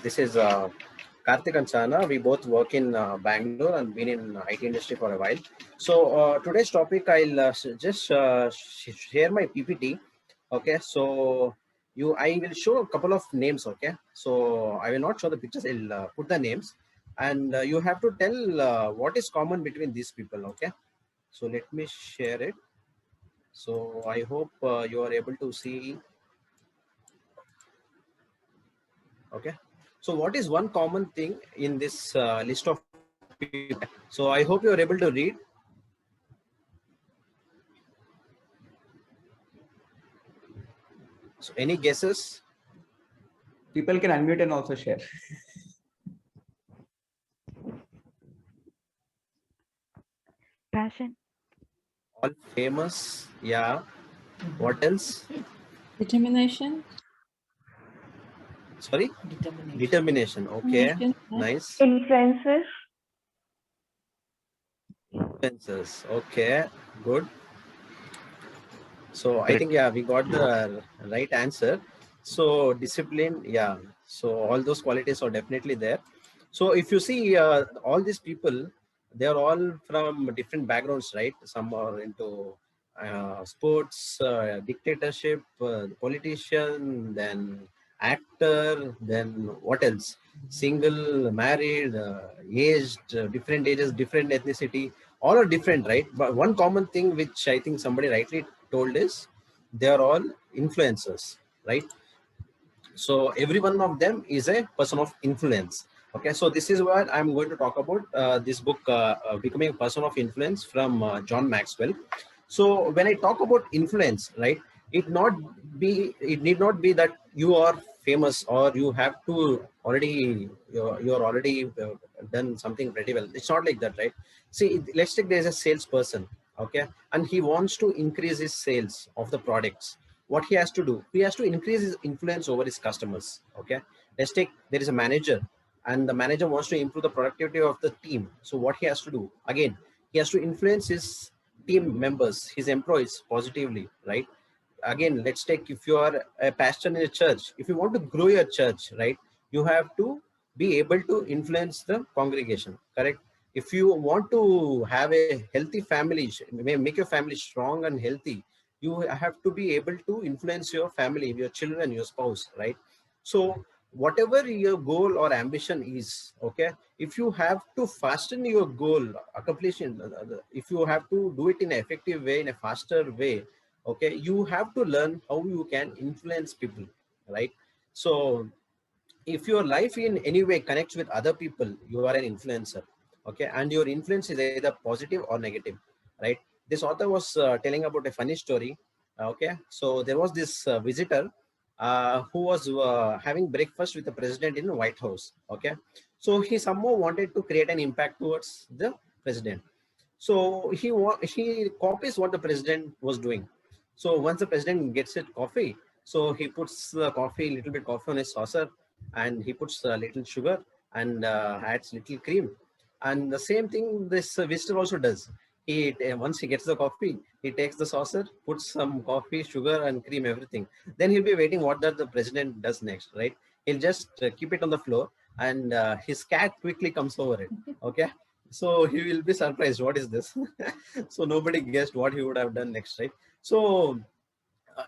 This is Karthik and Sana. We both work in Bangalore and been in IT industry for a while. So today's topic, I'll just share my PPT. Okay, so I will show a couple of names. Okay, so I will not show the pictures. I'll put the names, and you have to tell what is common between these people. Okay, so let me share it. So I hope you are able to see. Okay, so what is one common thing in this list of people? So I hope you are able to read. So any guesses? People can unmute and also share. Passion. All famous. Yeah. What else? Determination. Sorry? Determination. Okay. Nice. Influences. Influencers. Okay. Good. So I think, yeah, we got the right answer. So discipline. Yeah. So all those qualities are definitely there. So if you see all these people, they are all from different backgrounds, right? Some are into sports, dictatorship, politician, then actor, then what else? Single, married, aged, different ages, different ethnicity, all are different, right? But one common thing which I think somebody rightly told is they are all influencers, right? So every one of them is a person of influence. Okay, so this is what I'm going to talk about, this book, Becoming a Person of Influence, from John Maxwell. So when I talk about influence, right, it need not be that you are famous or you have to already, you're already done something pretty well. It's not like that, right? See, let's take there's a salesperson, okay, and he wants to increase his sales of the products. What he has to do, he has to increase his influence over his customers. Okay, let's take, there is a manager, and the manager wants to improve the productivity of the team. So what he has to do, again, he has to influence his team members, his employees positively, right? Again, let's take, if you are a pastor in a church, if you want to grow your church, right, you have to be able to influence the congregation, correct? If you want to have a healthy family, make your family strong and healthy, you have to be able to influence your family, your children, your spouse, right? So whatever your goal or ambition is, okay, if you have to fasten your goal accomplishing, if you have to do it in an effective way, in a faster way, okay, you have to learn how you can influence people, right? So if your life in any way connects with other people, you are an influencer, okay, and your influence is either positive or negative, right? This author was telling about a funny story. Okay, so there was this visitor who was having breakfast with the president in the White House. Okay, so he somehow wanted to create an impact towards the president. So he copies what the president was doing. So once the president gets it coffee, so he puts the coffee, little bit coffee on his saucer, and he puts a little sugar and adds little cream. And the same thing this visitor also does. He once he gets the coffee, he takes the saucer, puts some coffee, sugar, and cream, everything. Then he'll be waiting what that the president does next, right? He'll just keep it on the floor, and his cat quickly comes over it. Okay, so he will be surprised. What is this? So nobody guessed what he would have done next, right? So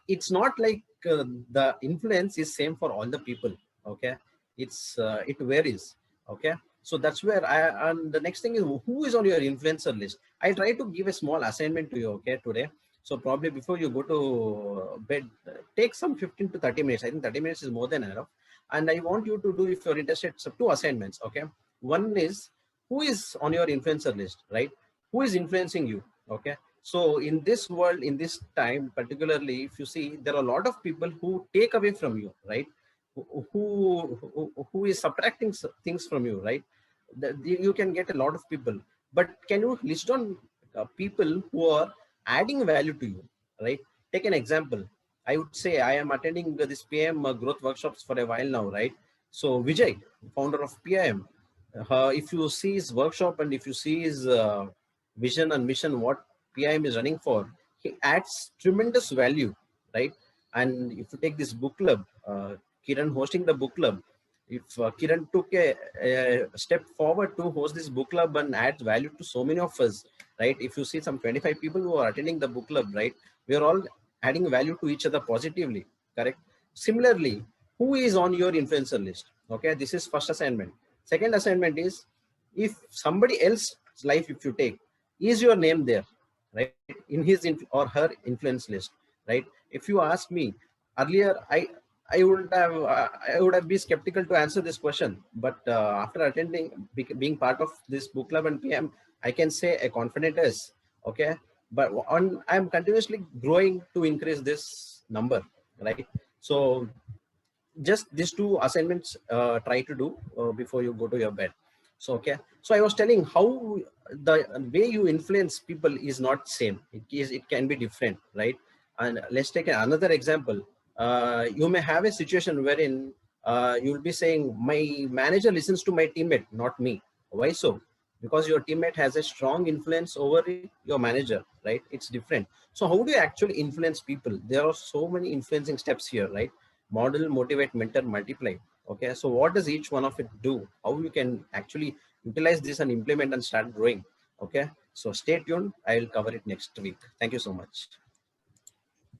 it's not like the influence is same for all the people. Okay, it varies. Okay, so that's where and the next thing is, who is on your influencer list? I try to give a small assignment to you, okay, today. So probably before you go to bed, take some 15 to 30 minutes. I think 30 minutes is more than enough. And I want you to do, if you're interested, so two assignments. Okay, one is, who is on your influencer list, right? Who is influencing you? Okay, so in this world, in this time, particularly, if you see, there are a lot of people who take away from you, right? Who is subtracting things from you, right? You can get a lot of people, but can you list on people who are adding value to you, right? Take an example. I would say I am attending this PIM growth workshops for a while now, right? So Vijay, founder of PIM, if you see his workshop and if you see his vision and mission, what PIM is running for, he adds tremendous value, right? And if you take this book club, Kiran hosting the book club, if Kiran took a step forward to host this book club and add value to so many of us, right? If you see some 25 people who are attending the book club, right? We are all adding value to each other positively, correct? Similarly, who is on your influencer list? Okay, this is first assignment. Second assignment is, if somebody else's life, if you take, is your name there, right? In his or her influence list, right? If you ask me, earlier, I would have been skeptical to answer this question, but after attending, being part of this book club and PM, I can say a confident yes. Okay, but I'm continuously growing to increase this number, right? So just these two assignments try to do before you go to your bed. So okay, so I was telling how the way you influence people is not same. It can be different, right? And let's take another example. You may have a situation wherein you'll be saying, my manager listens to my teammate, not me. Why so? Because your teammate has a strong influence over your manager, right? It's different. So how do you actually influence people? There are so many influencing steps here, right? Model, motivate, mentor, multiply. Okay, so what does each one of it do? How you can actually utilize this and implement and start growing? Okay, so stay tuned. I will cover it next week. Thank you so much.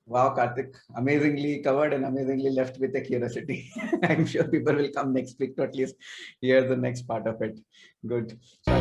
Wow, Karthik, amazingly covered and amazingly left with a curiosity. I'm sure people will come next week to at least hear the next part of it. Good. So